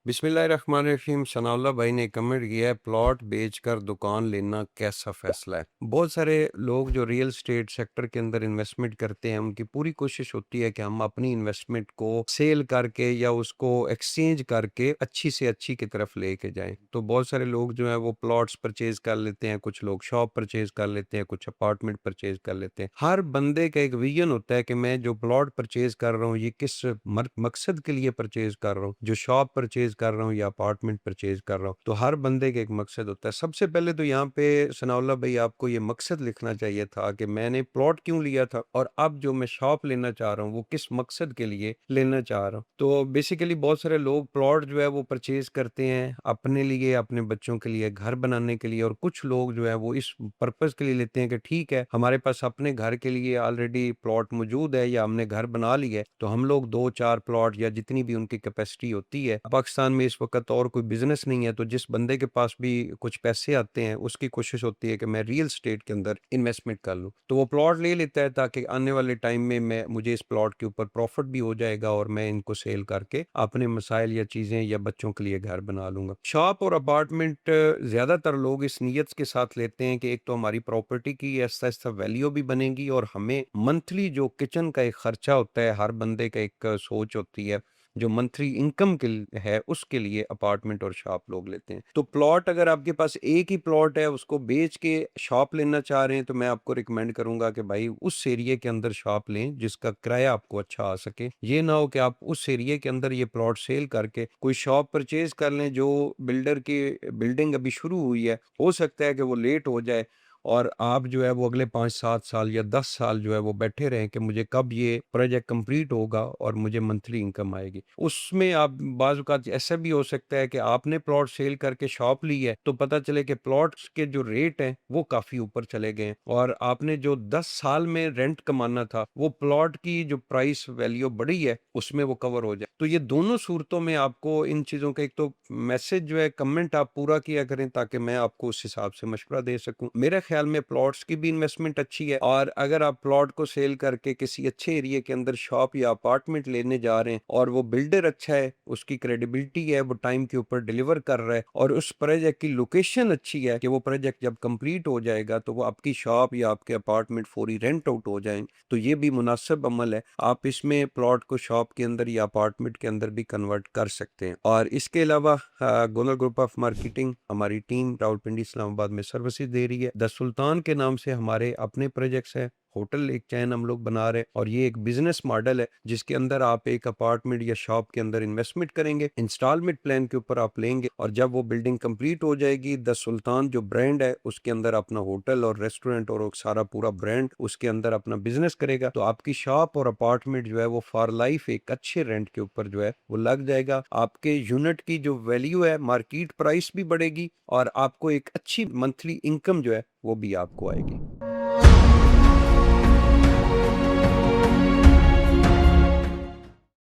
बिस्मिल्लाहिर्रहमानिर्रहीम। सनाउल्लाह भाई ने कमेंट किया है, प्लॉट बेचकर दुकान लेना कैसा फैसला है। बहुत सारे लोग जो रियल स्टेट सेक्टर के अंदर इन्वेस्टमेंट करते हैं, उनकी पूरी कोशिश होती है कि हम अपनी इन्वेस्टमेंट को सेल करके या उसको एक्सचेंज करके अच्छी से अच्छी की तरफ लेके जाएं। तो बहुत सारे लोग जो है वो प्लॉट्स परचेज कर लेते हैं, कुछ लोग शॉप परचेज कर लेते हैं, कुछ अपार्टमेंट परचेज कर लेते हैं। हर बंदे का एक विजन होता है कि मैं जो प्लॉट परचेज कर रहा हूँ ये किस मकसद के लिए परचेज कर रहा हूँ, जो शॉप परचेज कर रहा हूँ या अपार्टमेंट परचेज कर रहा हूँ। तो हर बंदे का एक मकसद होता है। सबसे पहले तो यहाँ पे सनाउल्लाह भाई आपको ये मकसद लिखना चाहिए था कि मैंने प्लॉट क्यों लिया था और अब जो मैं शॉप लेना चाह रहा हूँ वो किस मकसद के लिए लेना चाह रहा हूँ। तो बेसिकली बहुत सारे लोग प्लॉट जो है वो परचेज करते हैं अपने लिए, अपने बच्चों के लिए, घर बनाने के लिए, और कुछ लोग जो है वो इस पर्पज के लिए लेते हैं कि ठीक है हमारे पास अपने घर के लिए ऑलरेडी प्लॉट मौजूद है या हमने घर बना लिया है, तो हम लोग 2-4 प्लॉट या जितनी भी उनकी कैपेसिटी होती है, पाकिस्तान में इस वक्त और कोई बिजनेस नहीं है, तो जिस बंदे के पास भी कुछ पैसे आते हैं उसकी कोशिश होती है कि मैं रियल स्टेट के अंदर इन्वेस्टमेंट कर लूं, तो वो प्लॉट ले लेता है ताकि आने वाले टाइम में मुझे इस प्लॉट के ऊपर प्रॉफिट भी हो जाएगा और मैं इनको सेल करके अपने मसाइल या चीजें या बच्चों के लिए घर बना लूंगा। शॉप और अपार्टमेंट ज्यादातर लोग इस नीयत के साथ लेते हैं कि एक तो हमारी प्रॉपर्टी की आहिस्ता आहिस्ता वैल्यू भी बनेगी और हमें मंथली जो किचन का एक खर्चा होता है, हर बंदे का एक सोच होती है जो मंथली इनकम के है, उसके लिए अपार्टमेंट और शॉप लोग लेते हैं। तो प्लॉट अगर आपके पास एक ही प्लॉट है उसको बेच के शॉप लेना चाह रहे हैं तो मैं आपको रिकमेंड करूंगा कि भाई उस एरिया के अंदर शॉप लें जिसका किराया आपको अच्छा आ सके। ये ना हो कि आप उस एरिया के अंदर ये प्लॉट सेल करके कोई शॉप परचेज कर लें जो बिल्डर की बिल्डिंग अभी शुरू हुई है, हो सकता है कि वो लेट हो जाए और आप जो है वो अगले 5-7 साल या 10 साल जो है वो बैठे रहें कि मुझे कब ये प्रोजेक्ट कंप्लीट होगा और मुझे मंथली इनकम आएगी। उसमें आप बाज़ औक़ात ऐसा भी हो सकता है कि आपने प्लॉट सेल करके शॉप ली है तो पता चले कि प्लॉट्स के जो रेट हैं वो काफ़ी ऊपर चले गए हैं और आपने जो 10 साल में रेंट कमाना था वो प्लॉट की जो प्राइस वैल्यू बढ़ी है उसमें वो कवर हो जाए। तो ये दोनों सूरतों में आपको इन चीज़ों का एक तो मैसेज जो है कमेंट आप पूरा किया करें ताकि मैं आपको उस हिसाब से मशवरा दे सकूं। मेरे ख्याल में प्लॉट्स की भी इन्वेस्टमेंट अच्छी है और अगर आप प्लॉट को सेल करके किसी अच्छे एरिया के अंदर शॉप या अपार्टमेंट लेने जा रहे हैं और वो बिल्डर अच्छा है, उसकी क्रेडिबिलिटी है, वो टाइम के ऊपर डिलीवर कर रहा है और उस प्रोजेक्ट की लोकेशन अच्छी है कि वो प्रोजेक्ट जब कंप्लीट हो जाएगा तो वो आपकी शॉप या आपके अपार्टमेंट फौरी रेंट आउट हो जाएंगे, तो ये भी मुनासिब अमल है। आप इसमें प्लॉट को शॉप के अंदर या अपार्टमेंट के अंदर भी कन्वर्ट कर सकते हैं। और इसके अलावा गोलर ग्रुप ऑफ मार्केटिंग हमारी टीम रावलपिंडी इस्लामाबाद में सर्विसेज दे रही है। द सुल्तान के नाम से हमारे अपने प्रोजेक्ट्स हैं, होटल एक चैन हम लोग बना रहे हैं और ये एक बिजनेस मॉडल है जिसके अंदर आप एक अपार्टमेंट या शॉप के अंदर इन्वेस्टमेंट करेंगे, इंस्टॉलमेंट प्लान के ऊपर आप लेंगे और जब वो बिल्डिंग कंप्लीट हो जाएगी द सुल्तान जो ब्रांड है उसके अंदर अपना होटल और रेस्टोरेंट और सारा पूरा ब्रांड उसके अंदर अपना बिजनेस करेगा, तो आपकी शॉप और अपार्टमेंट जो है वो फॉर लाइफ एक अच्छे रेंट के ऊपर जो है वो लग जाएगा। आपके यूनिट की जो वैल्यू है, मार्केट प्राइस भी बढ़ेगी और आपको एक अच्छी मंथली इनकम जो है वो भी आपको आएगी।